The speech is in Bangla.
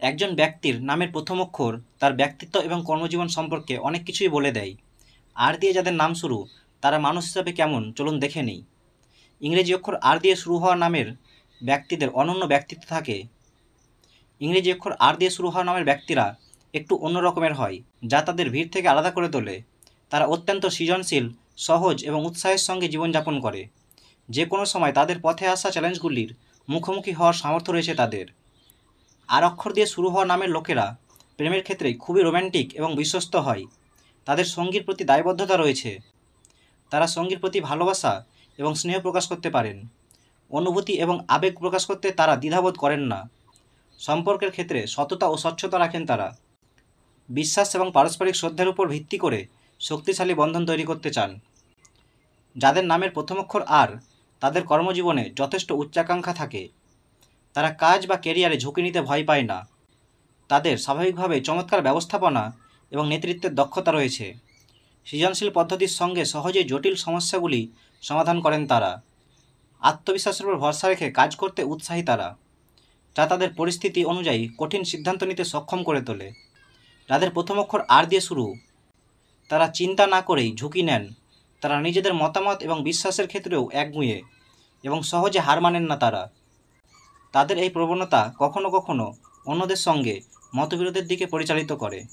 একজন ব্যক্তির নামের প্রথম অক্ষর তার ব্যক্তিত্ব এবং কর্মজীবন সম্পর্কে অনেক কিছুই বলে দেয়। আর দিয়ে যাদের নাম শুরু তারা মানুষ হিসাবে কেমন চলুন দেখে নিই। ইংরেজি অক্ষর আর দিয়ে শুরু হওয়া নামের ব্যক্তিদের অনন্য ব্যক্তিত্ব থাকে। ইংরেজি অক্ষর আর দিয়ে শুরু হওয়া নামের ব্যক্তিরা একটু অন্য রকমের হয়, যা তাদের ভিড় থেকে আলাদা করে তোলে। তারা অত্যন্ত সৃজনশীল, সহজ এবং উৎসাহের সঙ্গে জীবনযাপন করে। যে কোনো সময় তাদের পথে আসা চ্যালেঞ্জগুলির মুখোমুখি হওয়ার সামর্থ্য রয়েছে তাদের। আর অক্ষর দিয়ে শুরু হওয়া নামের লোকেরা প্রেমের ক্ষেত্রে খুবই রোম্যান্টিক এবং বিশ্বস্ত হয়। তাদের সঙ্গীর প্রতি দায়বদ্ধতা রয়েছে। তারা সঙ্গীর প্রতি ভালোবাসা এবং স্নেহ প্রকাশ করতে পারেন। অনুভূতি এবং আবেগ প্রকাশ করতে তারা দ্বিধাবোধ করেন না। সম্পর্কের ক্ষেত্রে সততা ও স্বচ্ছতা রাখেন তারা। বিশ্বাস এবং পারস্পরিক শ্রদ্ধার উপর ভিত্তি করে শক্তিশালী বন্ধন তৈরি করতে চান। যাদের নামের প্রথম অক্ষর আর, তাদের কর্মজীবনে যথেষ্ট উচ্চাকাঙ্ক্ষা থাকে। তারা কাজ বা ক্যারিয়ারে ঝুঁকি নিতে ভয় পায় না। তাদের স্বাভাবিকভাবেই চমৎকার ব্যবস্থাপনা এবং নেতৃত্বের দক্ষতা রয়েছে। সৃজনশীল পদ্ধতির সঙ্গে সহজেই জটিল সমস্যাগুলি সমাধান করেন তারা। আত্মবিশ্বাসের উপর ভরসা রেখে কাজ করতে উৎসাহী তারা, যা তাদের পরিস্থিতি অনুযায়ী কঠিন সিদ্ধান্ত নিতে সক্ষম করে তোলে। যাদের প্রথম অক্ষর আর দিয়ে শুরু তারা চিন্তা না করেই ঝুঁকি নেন। তারা নিজেদের মতামত এবং বিশ্বাসের ক্ষেত্রেও একগুঁয়ে এবং সহজে হার মানেন না তারা। তাদের এই প্রবণতা কখনো কখনো অন্যদের সঙ্গে মতবিরোধের দিকে পরিচালিত করে।